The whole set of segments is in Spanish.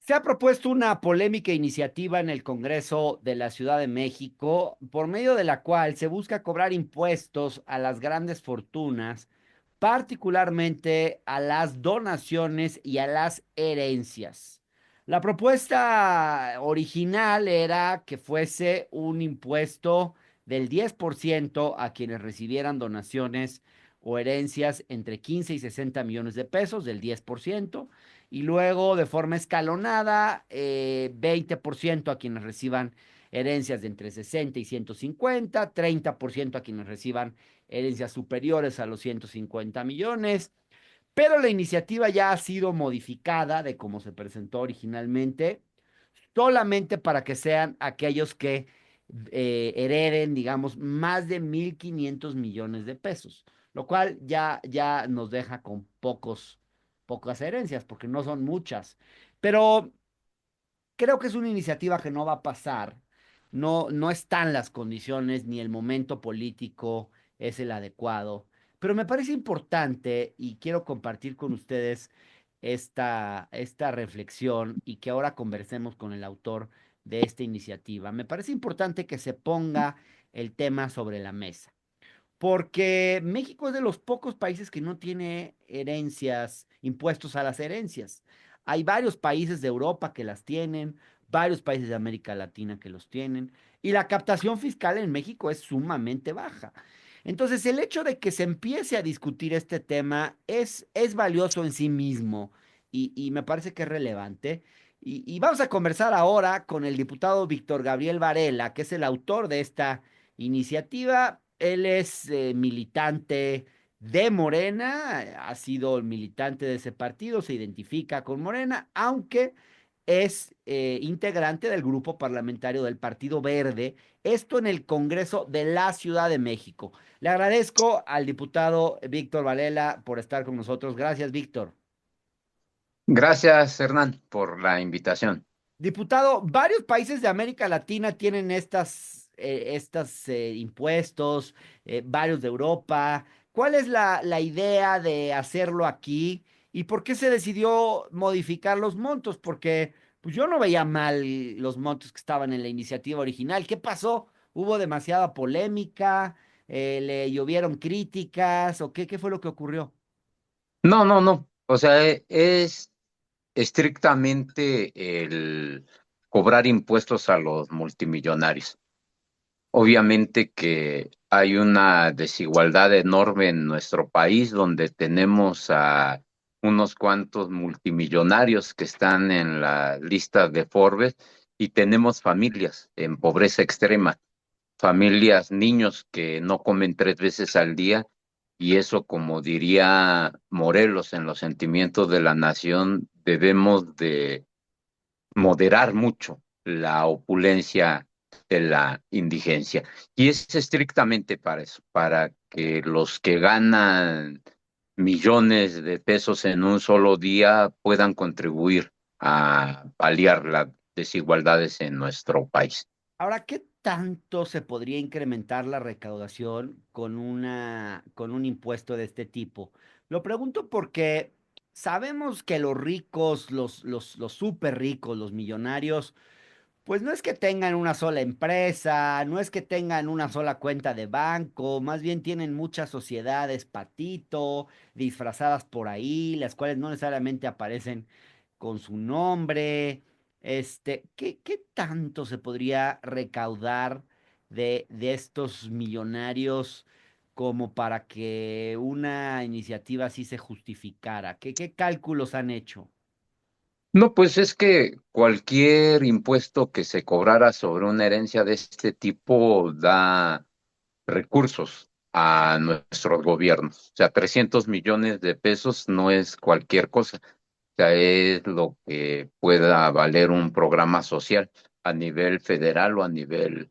Se ha propuesto una polémica iniciativa en el Congreso de la Ciudad de México, por medio de la cual se busca cobrar impuestos a las grandes fortunas, particularmente a las donaciones y a las herencias. La propuesta original era que fuese un impuesto del 10% a quienes recibieran donaciones o herencias entre 15 y 60 millones de pesos, del 10%, y luego de forma escalonada, 20% a quienes reciban herencias de entre 60 y 150, 30% a quienes reciban herencias superiores a los 150 millones, pero la iniciativa ya ha sido modificada de cómo se presentó originalmente, solamente para que sean aquellos que hereden, digamos, más de 1,500 millones de pesos, lo cual ya nos deja con pocas herencias, porque no son muchas. Pero creo que es una iniciativa que no va a pasar. No están las condiciones ni el momento político es el adecuado. Pero me parece importante y quiero compartir con ustedes esta reflexión y que ahora conversemos con el autor de esta iniciativa. Me parece importante que se ponga el tema sobre la mesa, porque México es de los pocos países que no tiene herencias, impuestos a las herencias. Hay varios países de Europa que las tienen, varios países de América Latina que los tienen, y la captación fiscal en México es sumamente baja. Entonces, el hecho de que se empiece a discutir este tema es valioso en sí mismo y me parece que es relevante. Y vamos a conversar ahora con el diputado Víctor Gabriel Varela, que es el autor de esta iniciativa. Él es militante de Morena, ha sido militante de ese partido, se identifica con Morena, aunque es integrante del grupo parlamentario del Partido Verde, esto en el Congreso de la Ciudad de México. Le agradezco al diputado Víctor Varela por estar con nosotros. Gracias, Víctor. Gracias, Hernán, por la invitación. Diputado, varios países de América Latina tienen estas impuestos, varios de Europa. ¿Cuál es la idea de hacerlo aquí y por qué se decidió modificar los montos? Porque pues yo no veía mal los montos que estaban en la iniciativa original. ¿Qué pasó? ¿Hubo demasiada polémica? ¿Le llovieron críticas? ¿O qué fue lo que ocurrió? No, no, no. O sea, es estrictamente el cobrar impuestos a los multimillonarios. Obviamente que hay una desigualdad enorme en nuestro país donde tenemos a unos cuantos multimillonarios que están en la lista de Forbes y tenemos familias en pobreza extrema, familias, niños que no comen 3 veces al día, y eso, como diría Morelos en Los Sentimientos de la Nación, debemos de moderar mucho la opulencia de la indigencia. Y es estrictamente para eso, para que los que ganan millones de pesos en un solo día puedan contribuir a paliar las desigualdades en nuestro país. Ahora, ¿qué tanto se podría incrementar la recaudación con un impuesto de este tipo? Lo pregunto porque sabemos que los ricos, los súper ricos, los millonarios, pues no es que tengan una sola empresa, no es que tengan una sola cuenta de banco, más bien tienen muchas sociedades patito, disfrazadas por ahí, las cuales no necesariamente aparecen con su nombre. ¿Qué tanto se podría recaudar de estos millonarios como para que una iniciativa así se justificara? ¿Qué cálculos han hecho? No, pues es que cualquier impuesto que se cobrara sobre una herencia de este tipo da recursos a nuestros gobiernos. O sea, 300 millones de pesos no es cualquier cosa. O sea, es lo que pueda valer un programa social a nivel federal o a nivel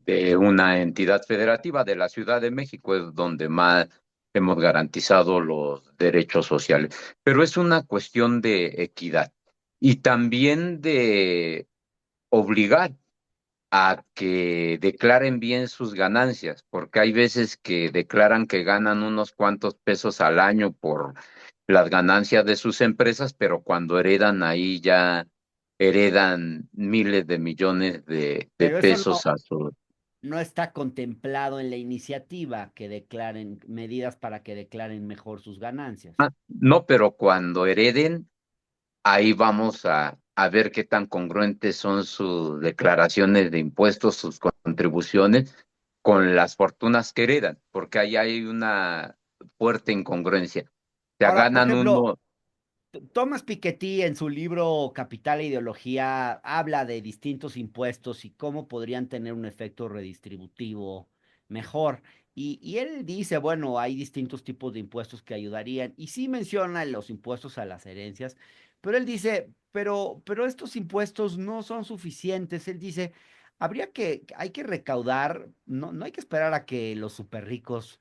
de una entidad federativa de la Ciudad de México, es donde más hemos garantizado los derechos sociales. Pero es una cuestión de equidad y también de obligar a que declaren bien sus ganancias, porque hay veces que declaran que ganan unos cuantos pesos al año por las ganancias de sus empresas, pero cuando heredan ahí ya heredan miles de millones de Pero eso pesos a su... no está contemplado en la iniciativa que declaren medidas para que declaren mejor sus ganancias. No, pero cuando hereden, ahí vamos a ver qué tan congruentes son sus declaraciones de impuestos, sus contribuciones con las fortunas que heredan, porque ahí hay una fuerte incongruencia. Se Ahora, por ganan ejemplo, uno, Thomas Piketty en su libro Capital e Ideología habla de distintos impuestos y cómo podrían tener un efecto redistributivo mejor. Y él dice, bueno, hay distintos tipos de impuestos que ayudarían. Y sí menciona los impuestos a las herencias, pero él dice, pero estos impuestos no son suficientes. Él dice, hay que recaudar, no hay que esperar a que los súper ricos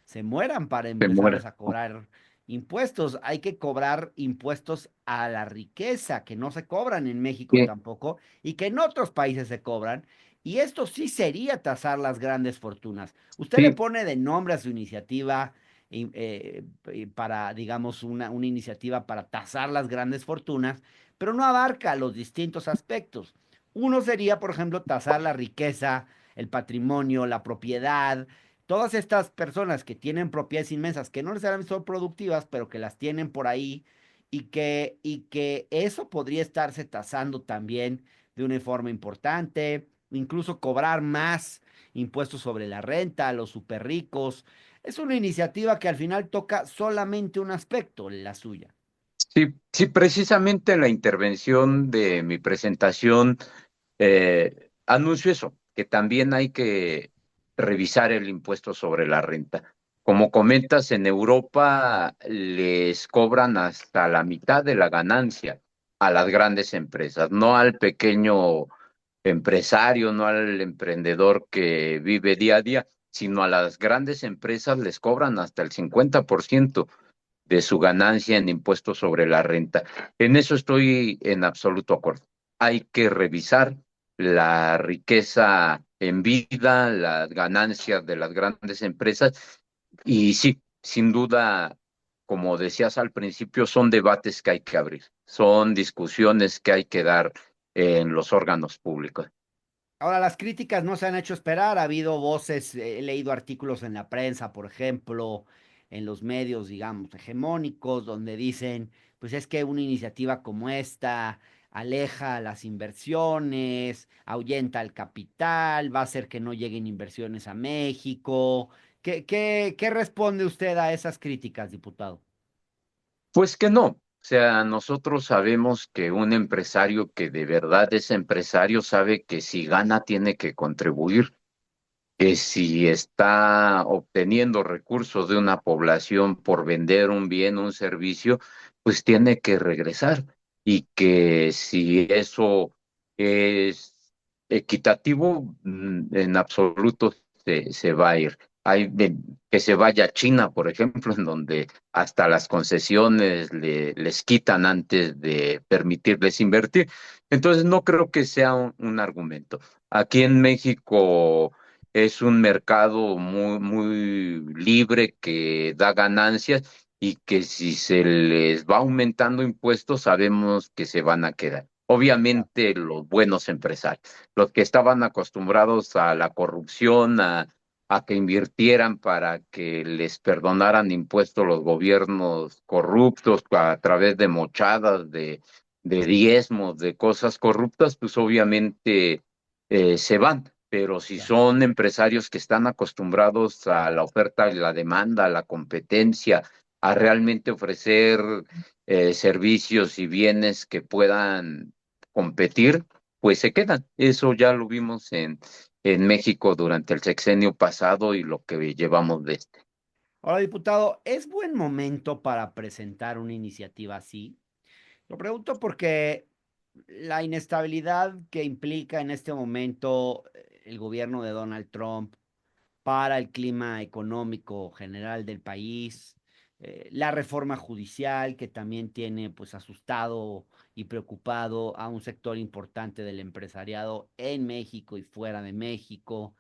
se mueran para se muere. empezarles a cobrar impuestos. Hay que cobrar impuestos a la riqueza, que no se cobran en México Sí, tampoco, y que en otros países se cobran. Y esto sí sería tasar las grandes fortunas. Usted le sí, pone de nombre a su iniciativa para, digamos, una iniciativa para tasar las grandes fortunas, pero no abarca los distintos aspectos. Uno sería, por ejemplo, tasar la riqueza, el patrimonio, la propiedad, todas estas personas que tienen propiedades inmensas, que no necesariamente son productivas, pero que las tienen por ahí, y que eso podría estarse tasando también de una forma importante, incluso cobrar más impuestos sobre la renta a los super ricos. Es una iniciativa que al final toca solamente un aspecto, la suya. sí, sí, precisamente la intervención de mi presentación anuncio eso, que también hay que revisar el impuesto sobre la renta. Como comentas, en Europa les cobran hasta la mitad de la ganancia a las grandes empresas, no al pequeño empresario, no al emprendedor que vive día a día, sino a las grandes empresas les cobran hasta el 50% de su ganancia en impuestos sobre la renta. En eso estoy en absoluto acuerdo. Hay que revisar la riqueza en vida, las ganancias de las grandes empresas y sí, sin duda, como decías al principio, son debates que hay que abrir, son discusiones que hay que dar en los órganos públicos. Ahora, las críticas no se han hecho esperar. Ha habido voces, he leído artículos en la prensa, por ejemplo, en los medios, digamos, hegemónicos, donde dicen, pues es que una iniciativa como esta aleja las inversiones, ahuyenta al capital, va a hacer que no lleguen inversiones a México. ¿Qué responde usted a esas críticas, diputado? Pues que no. O sea, nosotros sabemos que un empresario que de verdad es empresario sabe que si gana tiene que contribuir, que si está obteniendo recursos de una población por vender un bien, un servicio, pues tiene que regresar y que si eso es equitativo, en absoluto se va a ir. Que se vaya a China, por ejemplo, en donde hasta las concesiones les quitan antes de permitirles invertir. Entonces, no creo que sea un argumento. Aquí en México es un mercado muy, muy libre que da ganancias y que si se les va aumentando impuestos, sabemos que se van a quedar. Obviamente los buenos empresarios, los que estaban acostumbrados a la corrupción, a que invirtieran para que les perdonaran impuestos los gobiernos corruptos a través de mochadas, de diezmos, de cosas corruptas, pues obviamente se van. Pero si son empresarios que están acostumbrados a la oferta y la demanda, a la competencia, a realmente ofrecer servicios y bienes que puedan competir, pues se quedan. Eso ya lo vimos en México durante el sexenio pasado y lo que llevamos de este. Ahora, diputado, ¿es buen momento para presentar una iniciativa así? Lo pregunto porque la inestabilidad que implica en este momento el gobierno de Donald Trump para el clima económico general del país, la reforma judicial que también tiene pues asustado y preocupado a un sector importante del empresariado en México y fuera de México.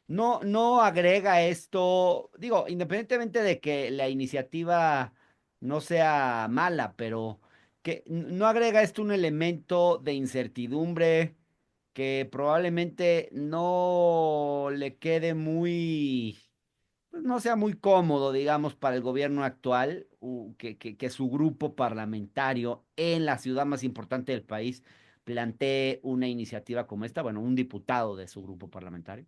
No agrega esto, digo, independientemente de que la iniciativa no sea mala, pero que no agrega esto un elemento de incertidumbre que probablemente no le quede muy, pues no sea muy cómodo, digamos, para el gobierno actual, que su grupo parlamentario en la ciudad más importante del país plantee una iniciativa como esta? Bueno, un diputado de su grupo parlamentario.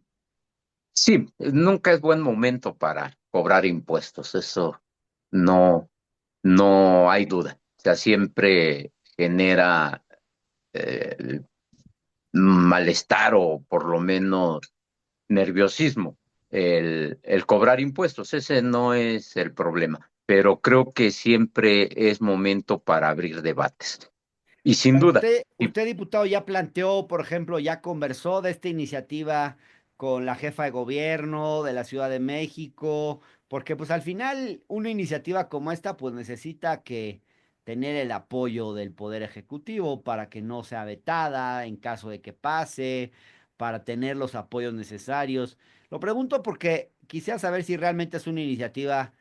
Sí, nunca es buen momento para cobrar impuestos, eso no, no hay duda. O sea, siempre genera eh, malestar o por lo menos nerviosismo el cobrar impuestos. Ese no es el problema, pero creo que siempre es momento para abrir debates. Y sin Bueno, duda, usted, diputado, ya planteó, por ejemplo, ya conversó de esta iniciativa con la jefa de gobierno de la Ciudad de México, porque pues al final una iniciativa como esta pues necesita que tener el apoyo del Poder Ejecutivo para que no sea vetada en caso de que pase, para tener los apoyos necesarios. Lo pregunto porque quisiera saber si realmente es una iniciativa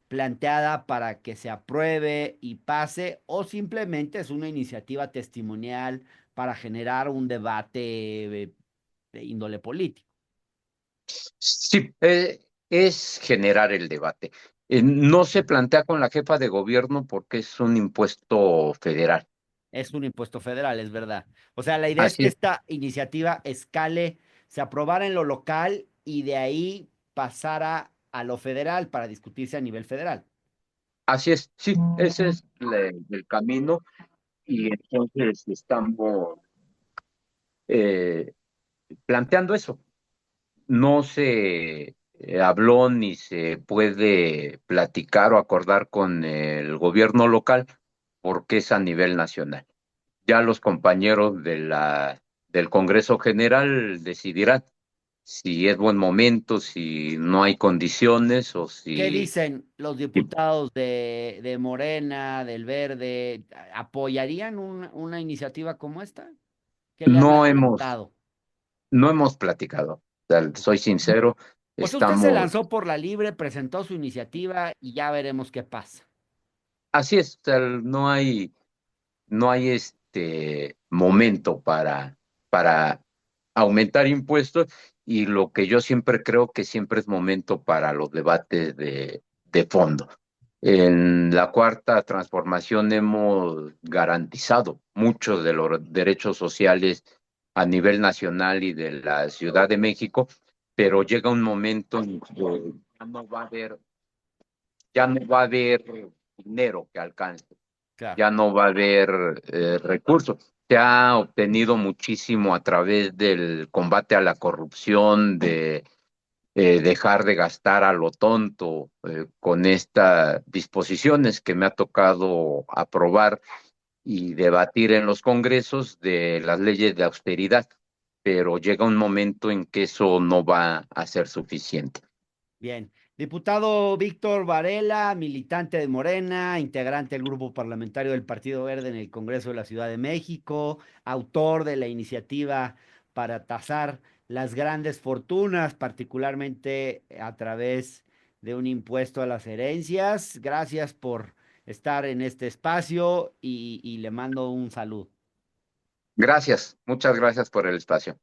planteada para que se apruebe y pase, o simplemente es una iniciativa testimonial para generar un debate de índole político. sí, es generar el debate. No se plantea con la jefa de gobierno porque es un impuesto federal. Es un impuesto federal, es verdad. O sea, la idea es Así que es, esta iniciativa escale, se aprobara en lo local y de ahí pasara a lo federal para discutirse a nivel federal. así es, sí, ese es el camino y entonces estamos eh, planteando eso. No se habló ni se puede platicar o acordar con el gobierno local porque es a nivel nacional. Ya los compañeros del Congreso General decidirán si es buen momento, si no hay condiciones o ¿Qué si, dicen los si diputados de Morena, del Verde? ¿Apoyarían una iniciativa como esta? ¿Qué le han no hemos, adelantado? no hemos platicado. O sea, soy sincero, O sea, usted se estamos, lanzó por la libre, presentó su iniciativa y ya veremos qué pasa. así es, o sea, no hay momento para aumentar impuestos y lo que yo siempre creo que siempre es momento para los debates de fondo. En la cuarta transformación hemos garantizado muchos de los derechos sociales a nivel nacional y de la Ciudad de México, pero llega un momento en que ya no va a haber dinero que alcance, Claro. ya no va a haber recursos. Se ha obtenido muchísimo a través del combate a la corrupción, de dejar de gastar a lo tonto con estas disposiciones que me ha tocado aprobar y debatir en los congresos de las leyes de austeridad, pero llega un momento en que eso no va a ser suficiente. Bien. Diputado Víctor Varela, militante de Morena, integrante del grupo parlamentario del Partido Verde en el Congreso de la Ciudad de México, autor de la iniciativa para tasar las grandes fortunas, particularmente a través de un impuesto a las herencias. Gracias por estar en este espacio y le mando un saludo. Gracias, muchas gracias por el espacio.